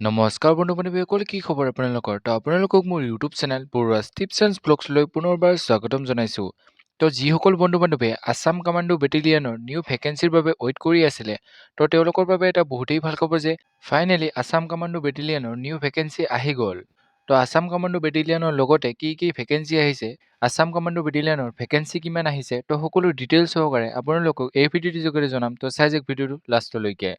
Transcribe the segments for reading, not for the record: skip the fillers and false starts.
নমস্কাৰ বন্ধু-বান্ধৱীসকল, কি খবৰ আপোনালোকৰ? তো আপোনালোকক মোৰ YouTube channel Baruah tips and ব্লগছলৈ পুনৰবাৰ স্বাগতম জনাইছোঁ। তো যিসকল বন্ধু-বান্ধৱীয়ে আছাম কামাণ্ডো বেটেলিয়নৰ নিউ ভেকেঞ্চিৰ বাবে ৱেইট কৰি আছিলে, তো তেওঁলোকৰ বাবে এটা বহুতেই ভাল খবৰ যে ফাইনেলি আছাম কামাণ্ডো বেটেলিয়নৰ নিউ ভেকেঞ্চি আহি গ'ল। তো আছাম কামাণ্ডো বেটেলিয়নৰ লগতে কি ভেকেঞ্চি আহিছে, আছাম কামাণ্ডো বেটেলিয়নৰ ভেকেঞ্চি কিমান আহিছে, তো সকলো ডিটেইলছ সহকাৰে আপোনালোকক এই ভিডিঅ'টোৰ যোগেৰে জনাম। তো চাই যাওক ভিডিঅ'টো লাষ্টলৈকে।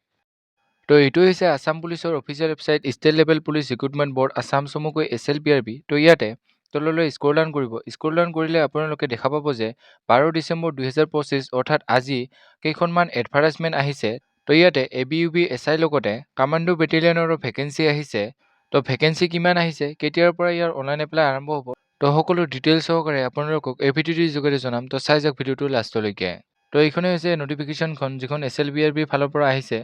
তো এইটো হৈছে আছাম পুলিচৰ official website state level police recruitment board Assam চমুকৈ SLPRB। তো ইয়াতে তললৈ স্ক্ৰল ডাউন কৰিব। স্ক্ৰল ডাউন কৰিলে আপোনালোকে দেখা পাব যে 12 ডিচেম্বৰ 2025 অৰ্থাৎ আজি কেইখনমান এডভাৰটাইজমেণ্ট আহিছে। তো ইয়াতে ABUB SI লগতে কামাণ্ডো বেটেলিয়নৰো ভেকেঞ্চি আহিছে। তো ভেকেঞ্চি কিমান আহিছে, কেতিয়াৰ পৰা ইয়াৰ অনলাইন এপ্লাই আৰম্ভ হ'ব, তো সকলো ডিটেইলছ সহকাৰে আপোনালোকক এই ভিডিঅ'টোৰ যোগেৰে জনাম। তো চাই যাওক ভিডিঅ'টো লাষ্টলৈকে। তো এইখনে হৈছে নটিফিকেশ্যনখন যিখন SLPRB ফালৰ পৰা আহিছে।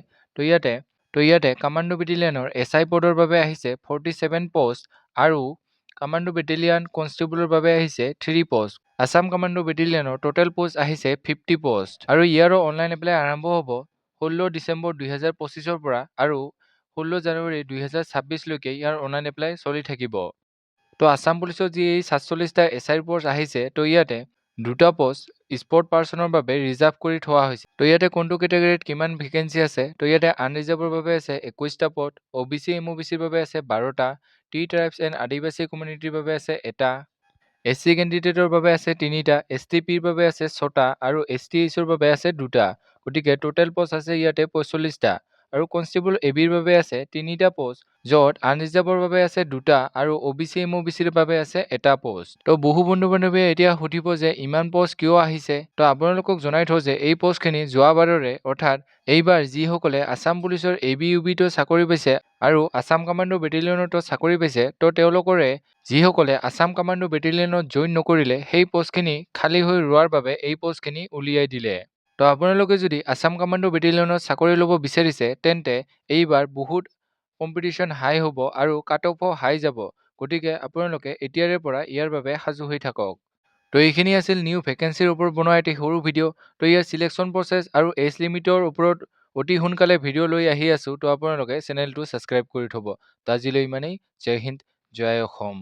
তো ইয়াতে কামাণ্ডো বেটেলিয়নৰ SI পদৰ বাবে আহিছে 47 পোষ্ট আৰু কামাণ্ডো বেটেলিয়ন কনষ্টেবলৰ বাবে আহিছে 3 পোষ্ট। আছাম কামাণ্ডো বেটেলিয়নৰ টোটেল পোষ্ট আহিছে 50 পোষ্ট আৰু ইয়াৰো অনলাইন এপ্লাই আৰম্ভ হ'ব 16 ডিচেম্বৰ 2025 পৰা আৰু 16 জানুৱাৰী 2026 লৈকে ইয়াৰ অনলাইন এপ্লাই চলি থাকিব। তো আছাম পুলিচৰ যি 47টা SI পোষ্ট আহিছে, তো ইয়াতে দুটা পোষ্ট স্পৰ্ট পাৰ্চনৰ বাবে ৰিজাৰ্ভ কৰি থোৱা হৈছে। তো ইয়াতে কোনটো কেটেগৰীত কিমান ভেকেঞ্চি আছে, তো ইয়াতে আনৰিজাৰ্ভৰ বাবে আছে 21টা পদ, OBC MOBCৰ বাবে আছে 12টা, টি ট্ৰাইবছ এণ্ড আদিবাসী কমিউনিটিৰ বাবে আছে এটা, SC কেণ্ডিডেটৰ বাবে আছে 3টা, STPৰ বাবে আছে 6টা আৰু STHৰ বাবে আছে 2টা। গতিকে টোটেল পোষ্ট আছে ইয়াতে 45টা আৰু কনষ্টেবল ABৰ বাবে আছে 3টা পোষ্ট, য'ত আনৰিজাৰ্ভৰ বাবে আছে 2টা আৰু OBC MOBCৰ বাবে আছে এটা পোষ্ট। তো বহু বন্ধু-বান্ধৱীয়ে এতিয়া সুধিব যে ইমান পোষ্ট কিয় আহিছে। তো আপোনালোকক জনাই থওঁ যে এই পোষ্টখিনি যোৱাবাৰৰে, অৰ্থাৎ এইবাৰ যিসকলে আছাম পুলিচৰ ABUBতো চাকৰি পাইছে আৰু আছাম কামাণ্ডো বেটেলিয়নতো চাকৰি পাইছে, তো তেওঁলোকৰে যিসকলে আছাম কামাণ্ডো বেটেলিয়নত জইন নকৰিলে, সেই পোষ্টখিনি খালী হৈ ৰোৱাৰ বাবে এই পোষ্টখিনি উলিয়াই দিলে। তো আপোনালোকে যদি আছাম কামাণ্ডো বেটেলিয়নত চাকৰি ল'ব বিচাৰিছে, তেন্তে এইবাৰ বহুত কম্পিটিশ্যন হাই হ'ব আৰু কাট অফো হাই যাব। গতিকে আপোনালোকে এতিয়াৰে পৰা ইয়াৰ বাবে সাজু হৈ থাকক। তো এইখিনি আছিল নিউ ভেকেঞ্চিৰ ওপৰত বনোৱা এটি সৰু ভিডিঅ'। তো ইয়াৰ চিলেকশ্যন প্ৰচেছ আৰু এজ লিমিটৰ ওপৰত অতি সোনকালে ভিডিঅ' লৈ আহি আছোঁ। তো আপোনালোকে চেনেলটো ছাবস্ক্ৰাইব কৰি থ'ব। তো আজিলৈ ইমানেই। জয় হিন্দ, জয় অসম।